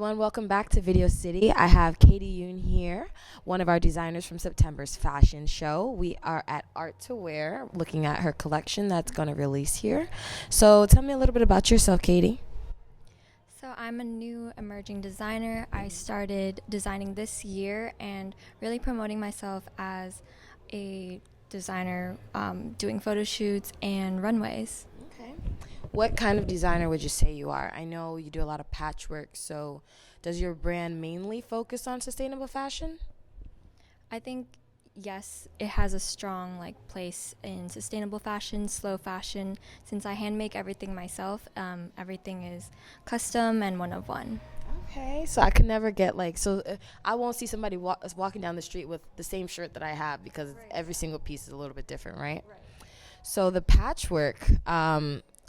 everyone, welcome back to Video City. I have Katie Yoon here, one of our designers from September's fashion show. We are at Art to Wear, looking at her collection that's going to release here. So tell me a little bit about yourself, Katie. So I'm a new emerging designer. I started designing this year and really promoting myself as a designer, doing photo shoots and runways. Okay. What kind of designer would you say you are? I know you do a lot of patchwork, so does your brand mainly focus on sustainable fashion? I think yes, it has a strong place in sustainable fashion, slow fashion. Since I hand make everything myself, everything is custom and one of one. Okay, so I could never get I won't see somebody walking down the street with the same shirt that I have because every single piece is a little bit different, right? So the patchwork,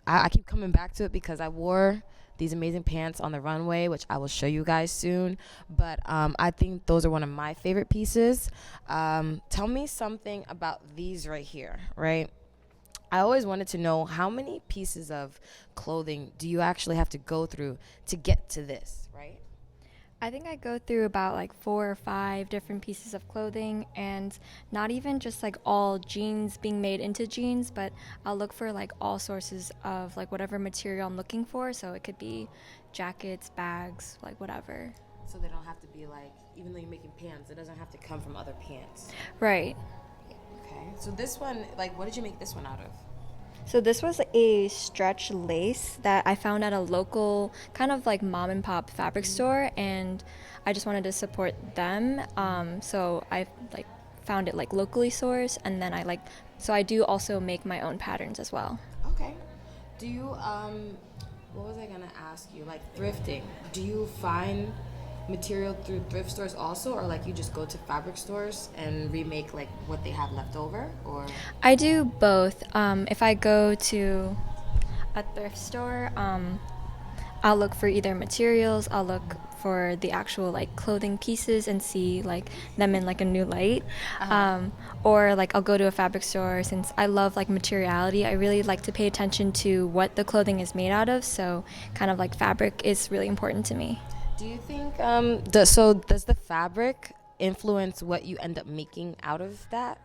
I keep coming back to it because I wore these amazing pants on the runway, which I will show you guys soon. But I think those are one of my favorite pieces. Tell me something about these right here, right? I always wanted to know how many pieces of clothing do you actually have to go through to get to this, right? I think I go through about 4 or 5 different pieces of clothing, and not even just all jeans being made into jeans, but I'll look for all sources of whatever material I'm looking for. So it could be jackets, bags, whatever. So they don't have to be even though you're making pants, it doesn't have to come from other pants. Right. Okay. So this one, what did you make this one out of? So this was a stretch lace that I found at a local kind of mom and pop fabric store, and I just wanted to support them. So I found it locally sourced, and then so I do also make my own patterns as well. Okay. Do you what was I gonna ask you? Thrifting. Do you find material through thrift stores also, or you just go to fabric stores and remake what they have left over, or? I do both. If I go to a thrift store, I'll look for either materials, I'll look for the actual clothing pieces and see them in a new light. Or I'll go to a fabric store. Since I love materiality, I really like to pay attention to what the clothing is made out of, so kind of fabric is really important to me. Do you think does the fabric influence what you end up making out of that?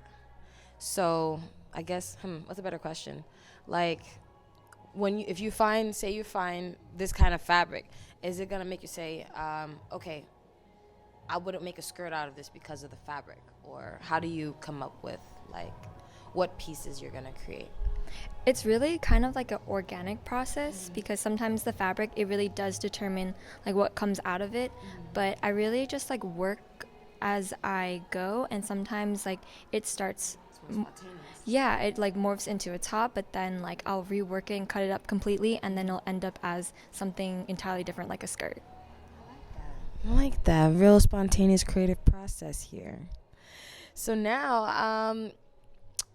So I guess what's a better question? If you find this kind of fabric, is it gonna make you say, okay, I wouldn't make a skirt out of this because of the fabric? Or how do you come up with what pieces you're gonna create? It's really kind of an organic process, because sometimes the fabric, it really does determine what comes out of it. But I really just work as I go, and sometimes it starts yeah, it morphs into a top, but then I'll rework it and cut it up completely, and then it'll end up as something entirely different, like a skirt. I like that real spontaneous creative process here. So now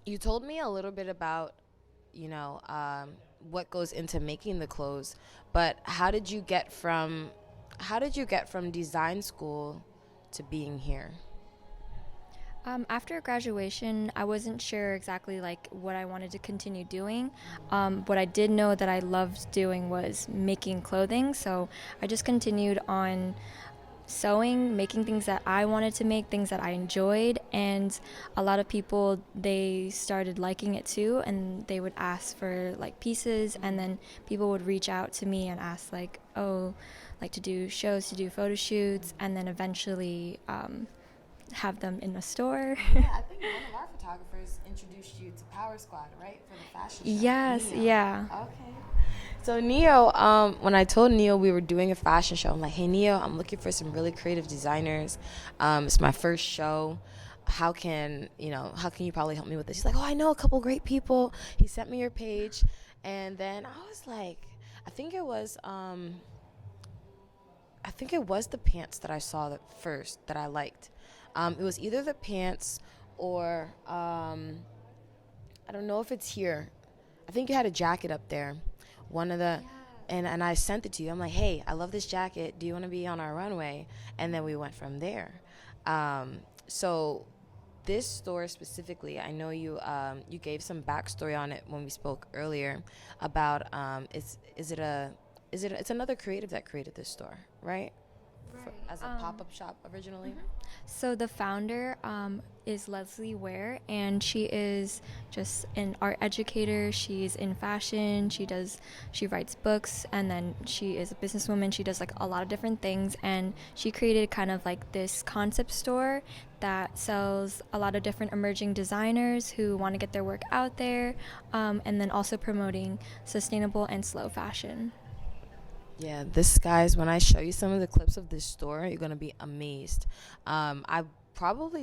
you told me a little bit about what goes into making the clothes, but how did you get from design school to being here? After graduation, I wasn't sure exactly what I wanted to continue doing. What I did know that I loved doing was making clothing, so I just continued on sewing, making things that I wanted to make, things that I enjoyed, and a lot of people, they started liking it too, and they would ask for pieces, and then people would reach out to me and ask to do shows, to do photo shoots, and then eventually have them in a store. Yeah, I think one of our photographers introduced you to Power Squad, right, for the fashion show? Yes, Neo. yeah. Okay. So Neo, when I told Neo we were doing a fashion show, I'm like, hey Neo, I'm looking for some really creative designers. It's my first show. How can you probably help me with this? He's like, oh, I know a couple great people. He sent me your page, and then I was like, I think it was the pants that I saw first that I liked. It was either the pants or I don't know if it's here. I think you had a jacket up there. One of the, and I sent it to you. I'm like, hey, I love this jacket. Do you want to be on our runway? And then we went from there. So this store specifically, I know you gave some backstory on it when we spoke earlier about it's another creative that created this store, right? as a pop-up shop originally? So the founder is Leslie Ware, and she is just an art educator. She's in fashion. She writes books, and then she is a businesswoman. She does like a lot of different things, and she created kind of like this concept store that sells a lot of different emerging designers who want to get their work out there, and then also promoting sustainable and slow fashion. Yeah, this guys, when I show you some of the clips of this store, you're gonna be amazed. I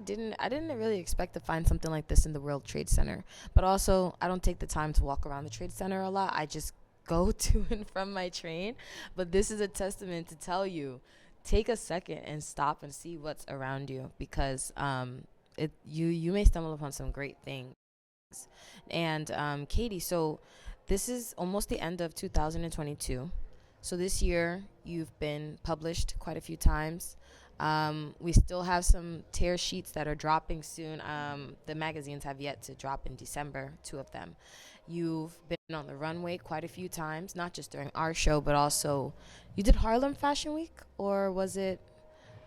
didn't really expect to find something like this in the World Trade Center, but also I don't take the time to walk around the Trade Center a lot. I just go to and from my train. But this is a testament to tell you, take a second and stop and see what's around you, because you may stumble upon some great things. And Katie, so this is almost the end of 2022. So this year, you've been published quite a few times. We still have some tear sheets that are dropping soon. The magazines have yet to drop in December, 2 of them. You've been on the runway quite a few times, not just during our show, but also you did Harlem Fashion Week, or was it?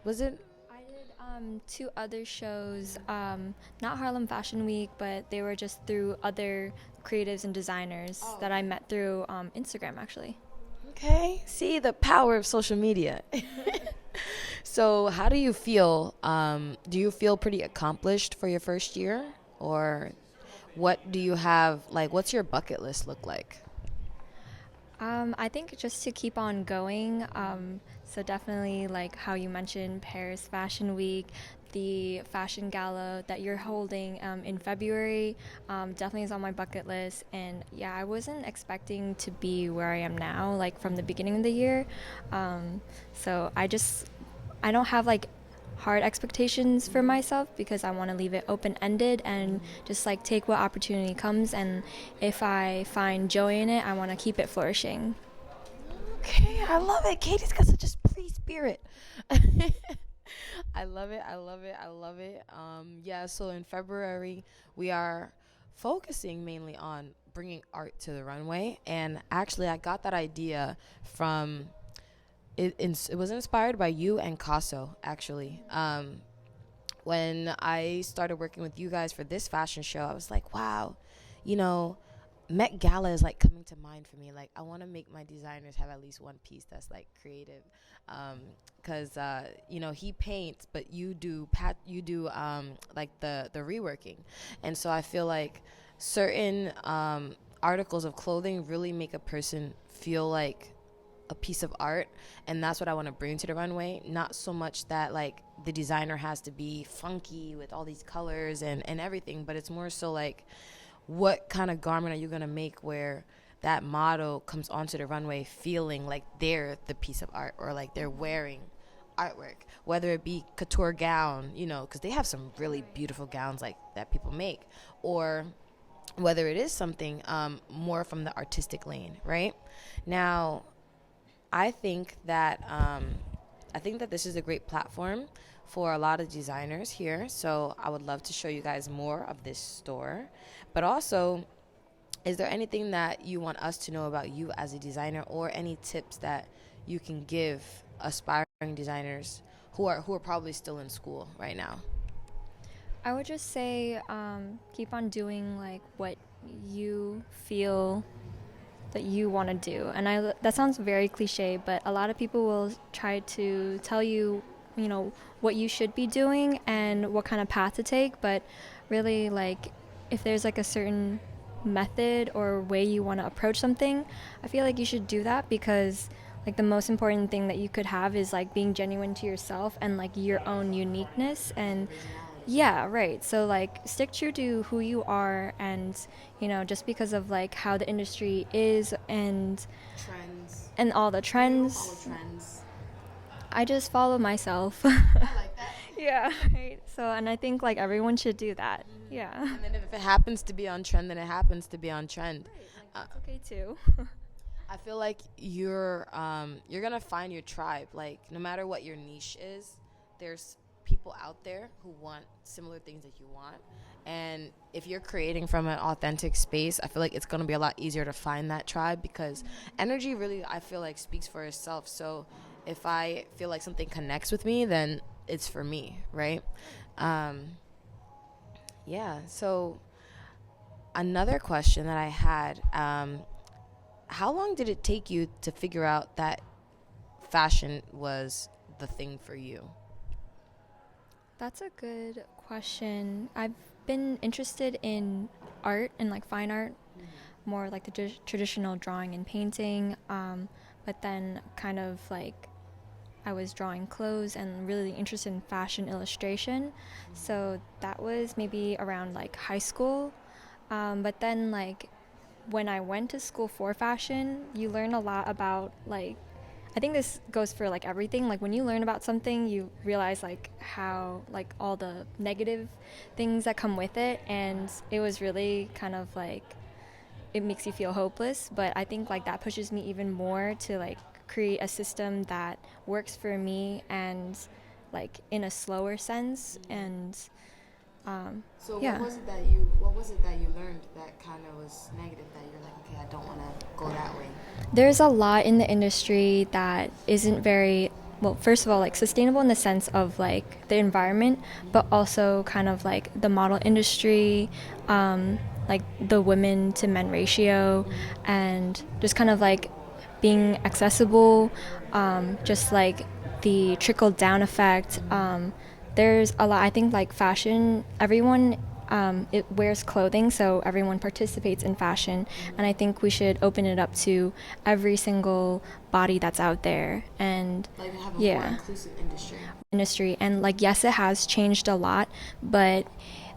I did 2 other shows, not Harlem Fashion Week, but they were just through other creatives and designers that I met through Instagram, actually. Okay, see the power of social media. So how do you feel? Do you feel pretty accomplished for your first year? Or what do you have, like, what's your bucket list look like? I think just to keep on going. So definitely, like how you mentioned, Paris Fashion Week, the fashion gala that you're holding in February, definitely is on my bucket list. And yeah, I wasn't expecting to be where I am now, like from the beginning of the year. So I don't have like hard expectations for myself, because I want to leave it open-ended and just like take what opportunity comes, and if I find joy in it, I want to keep it flourishing. Okay, I love it. Katie's got such a free spirit. I love it. I love it. I love it. Yeah, so in February, we are focusing mainly on bringing art to the runway. And actually, I got that idea from it was inspired by you and Casso, actually. When I started working with you guys for this fashion show, I was like, wow, you know, Met Gala is like coming to mind for me. Like, I want to make my designers have at least one piece that's like creative, because you know, he paints, but you do like the reworking, and so I feel like certain articles of clothing really make a person feel like a piece of art, and that's what I want to bring to the runway. Not so much that like the designer has to be funky with all these colors and everything, but it's more so like, what kind of garment are you going to make where that model comes onto the runway feeling like they're the piece of art, or like they're wearing artwork, whether it be couture gown, you know, because they have some really beautiful gowns like that people make, or whether it is something more from the artistic lane, right? Now, I think that this is a great platform for a lot of designers here. So I would love to show you guys more of this store. But also, is there anything that you want us to know about you as a designer, or any tips that you can give aspiring designers who are probably still in school right now? I would just say keep on doing like what you feel that you want to do. And that sounds very cliche, but a lot of people will try to tell you, you know, what you should be doing and what kind of path to take. But really, like, if there's like a certain method or way you want to approach something, I feel like you should do that, because like the most important thing that you could have is like being genuine to yourself and like your own uniqueness. And yeah, right. So like stick true to who you are, and you know, just because of like how the industry is and Trends. and all the trends, All the trends. I just follow myself. I like that. Yeah, right. So, and I think like everyone should do that. Yeah. And then if it happens to be on trend, then it happens to be on trend. Right, like, that's okay too. I feel like you're gonna find your tribe. Like, no matter what your niche is, there's people out there who want similar things that you want. And if you're creating from an authentic space, I feel like it's gonna be a lot easier to find that tribe, because energy really, I feel like, speaks for itself. So if I feel like something connects with me, then it's for me, right? Yeah. So another question that I had, how long did it take you to figure out that fashion was the thing for you? That's a good question. I've been interested in art and like fine art, more like the traditional drawing and painting. But then kind of like I was drawing clothes and really interested in fashion illustration. So that was maybe around like high school. But then like when I went to school for fashion, you learn a lot about like I think this goes for like everything. Like when you learn about something, you realize like how like all the negative things that come with it, and it was really kind of like it makes you feel hopeless. But I think like that pushes me even more to like create a system that works for me and like in a slower sense. And So yeah. what was it that you learned that kind of was negative that you're like, okay, I don't want to go that way? There's a lot in the industry that isn't very, well, first of all, like sustainable in the sense of like the environment, but also kind of like the model industry, like the women to men ratio, and just kind of like being accessible, just like the trickle down effect. There's a lot, I think, like fashion, everyone it wears clothing, so everyone participates in fashion, and I think we should open it up to every single body that's out there, and Like have a more yeah, inclusive industry. And like yes, it has changed a lot, but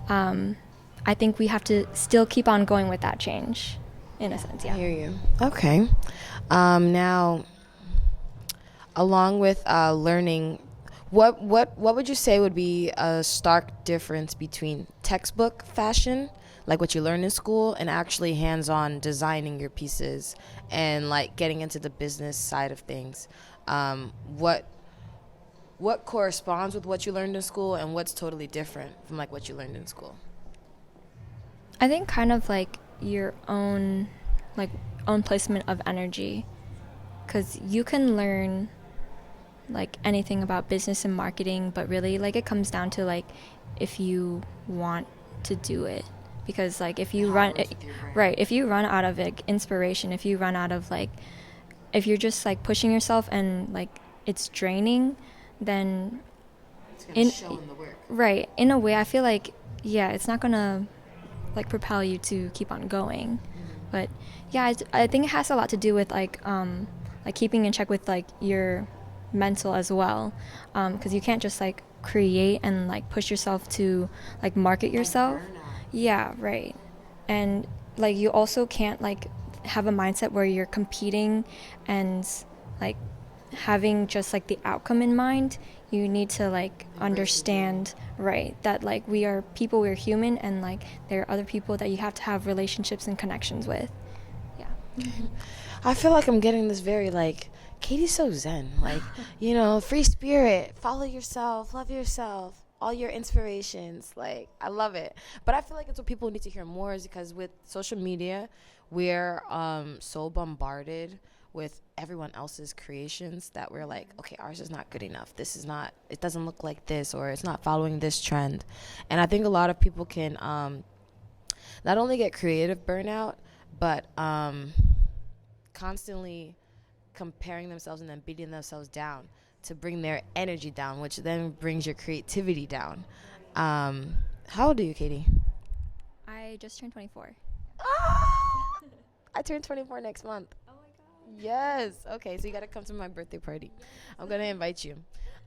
I think we have to still keep on going with that change, in a sense. I Yeah. hear you. Okay. Now, along with learning, what would you say would be a stark difference between textbook fashion, like what you learn in school, and actually hands-on designing your pieces and like getting into the business side of things? What corresponds with what you learned in school, and what's totally different from like what you learned in school? I think kind of like your own like own placement of energy, because you can learn like anything about business and marketing, but really like it comes down to like if you want to do it, because like if you run right, if you run out of like inspiration, if you run out of like if you're just like pushing yourself and like it's draining, then It's in show in the work. right, in a way I feel like yeah, it's not gonna like propel you to keep on going. But yeah, I think it has a lot to do with like keeping in check with like your mental as well, because you can't just like create and like push yourself to like market yourself. Yeah, right. And like you also can't like have a mindset where you're competing and like having just like the outcome in mind. You need to like understand, right, that like we are people, we're human, and like there are other people that you have to have relationships and connections with. Yeah. I feel like I'm getting this very like Katie's so zen, like free spirit, follow yourself, love yourself, all your inspirations. Like I love it, but I feel like it's what people need to hear more is because with social media, we're so bombarded with everyone else's creations that we're like, okay, ours is not good enough. This is not. It doesn't look like this, or it's not following this trend, and I think a lot of people can not only get creative burnout, but constantly comparing themselves and then beating themselves down to bring their energy down, which then brings your creativity down. How old are you, Katie? I just turned 24. I turn 24 next month. Oh my god. Yes. Okay, so you gotta come to my birthday party. I'm gonna invite you,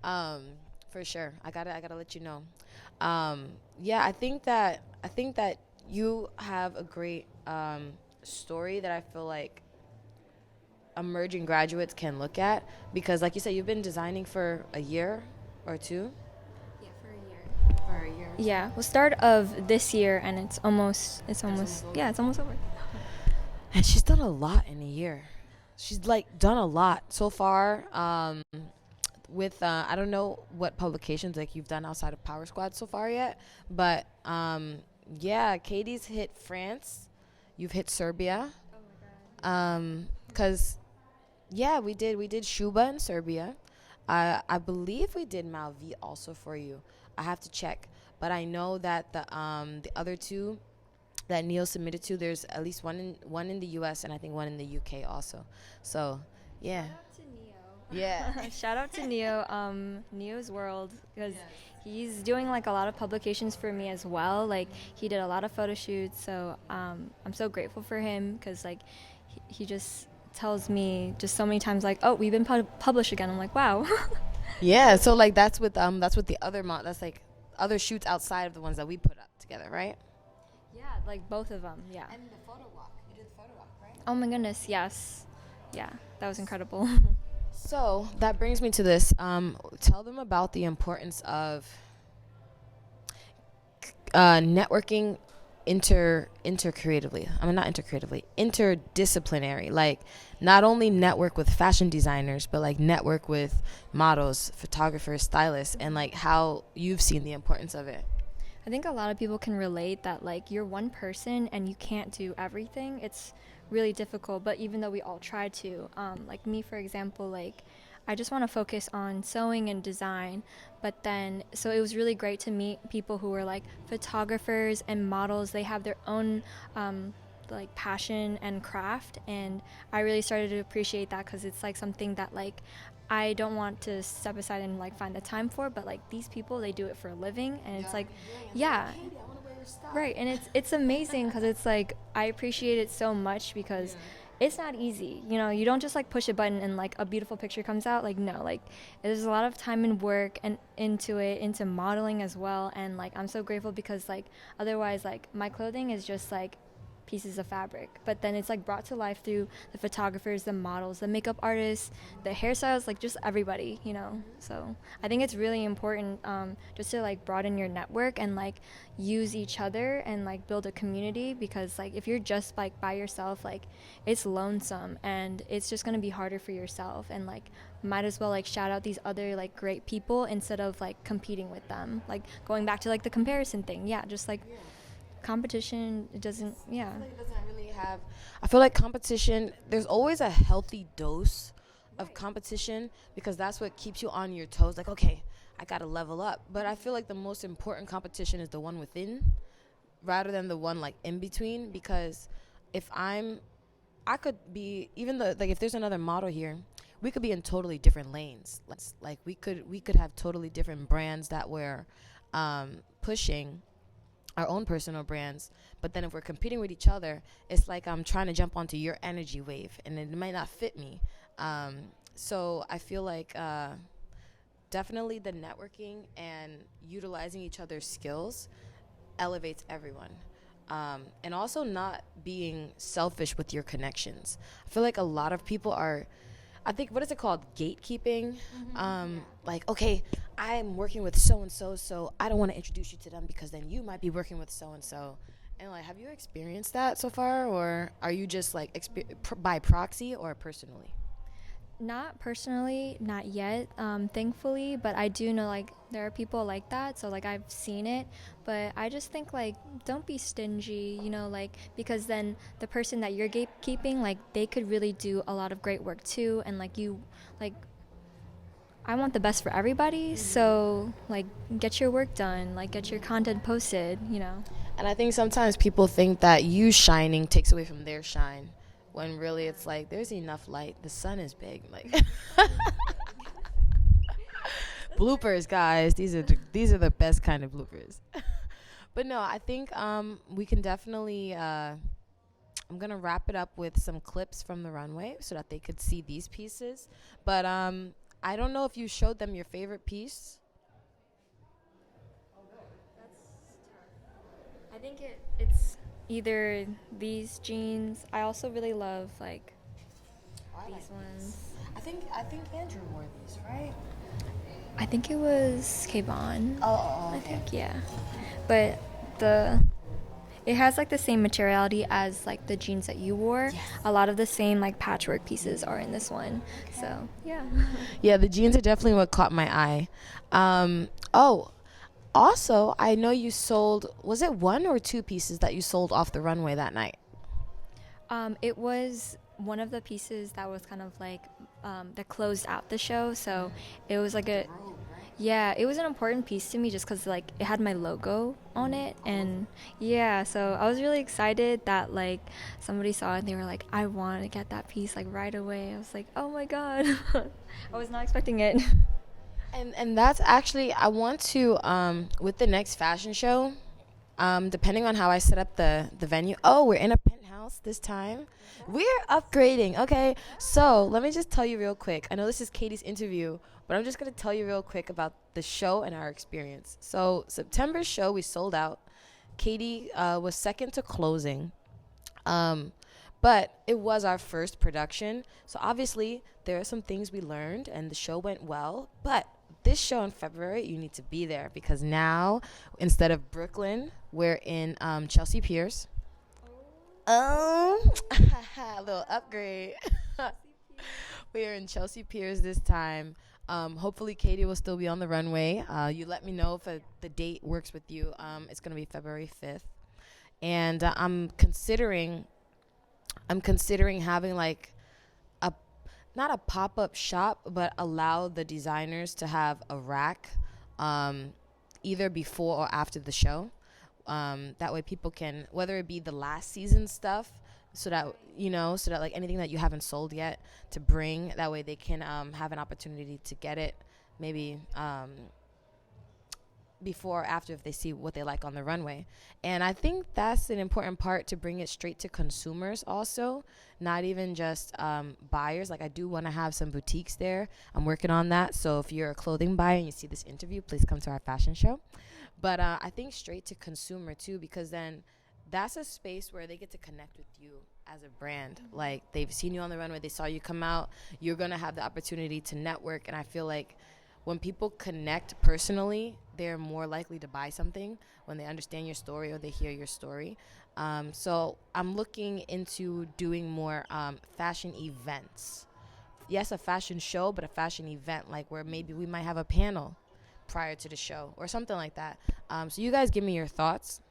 for sure. I gotta let you know. Yeah, I think that you have a great story that I feel like emerging graduates can look at, because like you said, you've been designing for a year or two. Yeah, for a year. For a year. Yeah, well, start of this year, and it's almost yeah, it's almost over. And she's done a lot in a year. She's like done a lot so far. With I don't know what publications like you've done outside of Power Squad so far yet, but yeah, Katie's hit France. You've hit Serbia. Oh my god. 'Cause yeah, we did Shuba in Serbia. I believe we did Malvi also for you. I have to check, but I know that the other two that Neil submitted to, there's at least one in the U.S. and I think one in the U.K. also. So yeah. Shout out to Neo. Yeah. Shout out to Neo, Neo's World, because he's doing like a lot of publications for me as well. Like he did a lot of photo shoots, so I'm so grateful for him because like he just tells me just so many times like, oh, we've been published again. I'm like, wow. Yeah. So like that's with the other that's like other shoots outside of the ones that we put up together, right? Yeah, like both of them. Yeah. And the photo walk. You did the photo walk, right? Oh my goodness, yes. Yeah, that was incredible. So that brings me to this. Tell them about the importance of networking intercreatively. I mean, not intercreatively, interdisciplinary. Like, not only network with fashion designers, but like network with models, photographers, stylists, and like how you've seen the importance of it. I think a lot of people can relate that like you're one person and you can't do everything. It's really difficult, but even though we all try to, like me for example, like I just want to focus on sewing and design, but then so it was really great to meet people who were like photographers and models. They have their own like passion and craft, and I really started to appreciate that because it's like something that like I don't want to step aside and like find the time for, but like these people, they do it for a living, and it's like, yeah, right, and it's amazing because it's like I appreciate it so much because it's not easy, you know. You don't just like push a button and like a beautiful picture comes out. Like no, like there's a lot of time and work and into modeling as well, and like I'm so grateful because like otherwise like my clothing is just like pieces of fabric, but then it's like brought to life through the photographers, the models, the makeup artists, the hairstylists, like just everybody, you know. So I think it's really important just to like broaden your network and like use each other and like build a community, because like if you're just like by yourself, like it's lonesome and it's just going to be harder for yourself, and like might as well like shout out these other like great people instead of like competing with them, like going back to like the comparison thing. Yeah, just like competition, it doesn't, yeah. I feel like competition, there's always a healthy dose of competition because that's what keeps you on your toes. Like, okay, I got to level up. But I feel like the most important competition is the one within rather than the one like in between, because if I could be, even though like if there's another model here, we could be in totally different lanes. Like we could have totally different brands that we're pushing, our own personal brands, but then if we're competing with each other, it's like I'm trying to jump onto your energy wave and it might not fit me. So I feel like definitely the networking and utilizing each other's skills elevates everyone. And also not being selfish with your connections. I feel like a lot of people are, I think, what is it called? Gatekeeping. Like, okay, I'm working with so-and-so, so I don't want to introduce you to them because then you might be working with so-and-so. And, like, have you experienced that so far? Or are you just, like, by proxy or personally? Not personally, not yet, thankfully, but I do know like there are people like that, so like I've seen it, but I just think like don't be stingy, you know, like because then the person that you're gatekeeping, like they could really do a lot of great work too, and like you, like I want the best for everybody, so like get your work done, like get your content posted, you know. And I think sometimes people think that you shining takes away from their shine, when really it's like there's enough light. The sun is big. Like bloopers, guys. These are the best kind of bloopers. But no, I think we can definitely. I'm gonna wrap it up with some clips from the runway so that they could see these pieces. But I don't know if you showed them your favorite piece. Oh no, that's tough. I think it's either these jeans. I also really love like these ones. I think Andrew wore these, right? I think it was Kayvon. Oh, okay. I think, yeah. But it has like the same materiality as like the jeans that you wore. Yes. A lot of the same like patchwork pieces are in this one. Okay. So yeah. Yeah, the jeans are definitely what caught my eye. Also, I know you sold, was it 1 or 2 pieces that you sold off the runway that night? It was one of the pieces that was kind of like that closed out the show. So it was like yeah, it was an important piece to me just because like it had my logo on it, and yeah, so I was really excited that like somebody saw it and they were like, I want to get that piece like right away. I was like, oh my god, I was not expecting it. And that's actually, I want to with the next fashion show, depending on how I set up the venue. Oh, we're in a penthouse this time. We're upgrading. Okay, so let me just tell you real quick. I know this is Katie's interview, but I'm just gonna tell you real quick about the show and our experience. So September's show, we sold out. Katie was second to closing. But it was our first production. So obviously there are some things we learned and the show went well. But this show in February, you need to be there because now instead of Brooklyn, we're in Chelsea Piers. Oh, a little upgrade. We're in Chelsea Piers this time. Hopefully Katie will still be on the runway. You let me know if the date works with you. It's going to be February 5th. And I'm considering having like not a pop-up shop, but allow the designers to have a rack either before or after the show. That way people can, whether it be the last season stuff, so that like anything that you haven't sold yet to bring, that way they can have an opportunity to get it maybe before or after if they see what they like on the runway. And I think that's an important part, to bring it straight to consumers also, not even just buyers. Like I do want to have some boutiques there. I'm working on that. So if you're a clothing buyer and you see this interview, please come to our fashion show. But I think straight to consumer too, because then that's a space where they get to connect with you as a brand. Like they've seen you on the runway, they saw you come out, you're going to have the opportunity to network. And I feel like when people connect personally, they're more likely to buy something when they understand your story or they hear your story. So I'm looking into doing more fashion events. Yes, a fashion show, but a fashion event, like where maybe we might have a panel prior to the show or something like that. So you guys give me your thoughts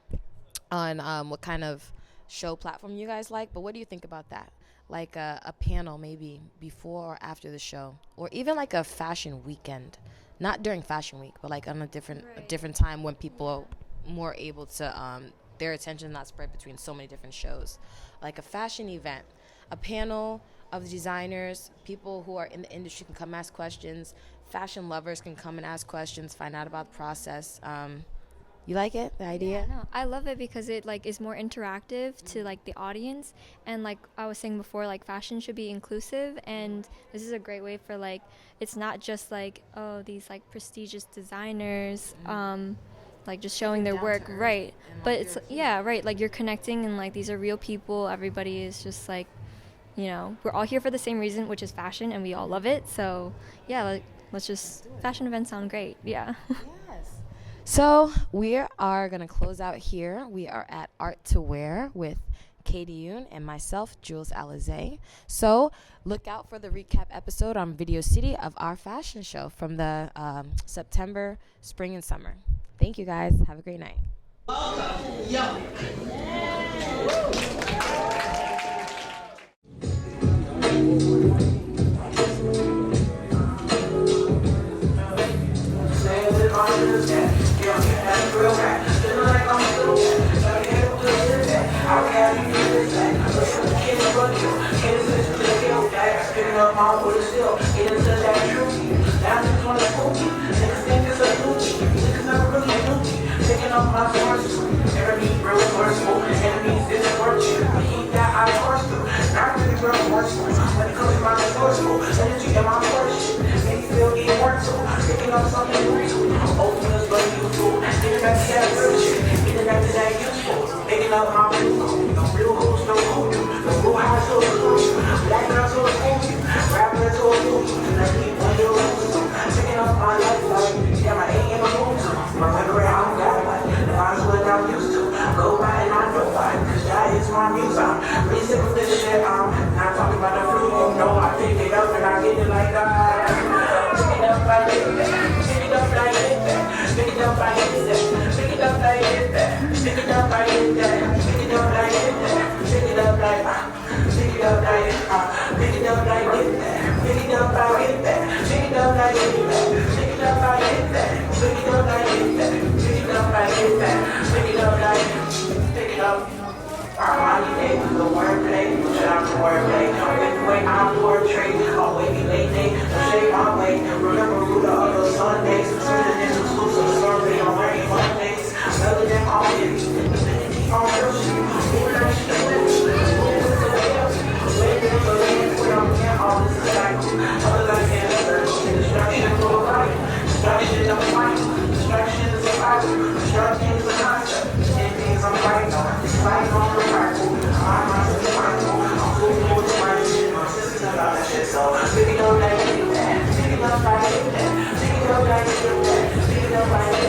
on what kind of show platform you guys like. But what do you think about that? Like a panel maybe before or after the show, or even like a fashion weekend, not during fashion week, but like on a different time when people are more able to their attention not spread between so many different shows. Like a fashion event, a panel of designers, people who are in the industry can come ask questions, fashion lovers can come and ask questions, find out about the process. You like it, the idea? Yeah, no, I love it because it like is more interactive to like the audience, and like I was saying before, like fashion should be inclusive, and this is a great way for like, it's not just like, oh, these like prestigious designers like just showing their work, right? But it's right, like you're connecting, and like these are real people. Everybody is just like, we're all here for the same reason, which is fashion, and we all love it. So yeah, like fashion events sound great. Yeah. So we are going to close out here. We are at Art to Wear with Katie Yoon and myself, Jewelz Alize. So look out for the recap episode on Video City of our fashion show from the September, spring, and summer. Thank you, guys. Have a great night. Welcome, Yunk. Pick it up like So, pick it up like that. Pick it up like that. Pick it up like that.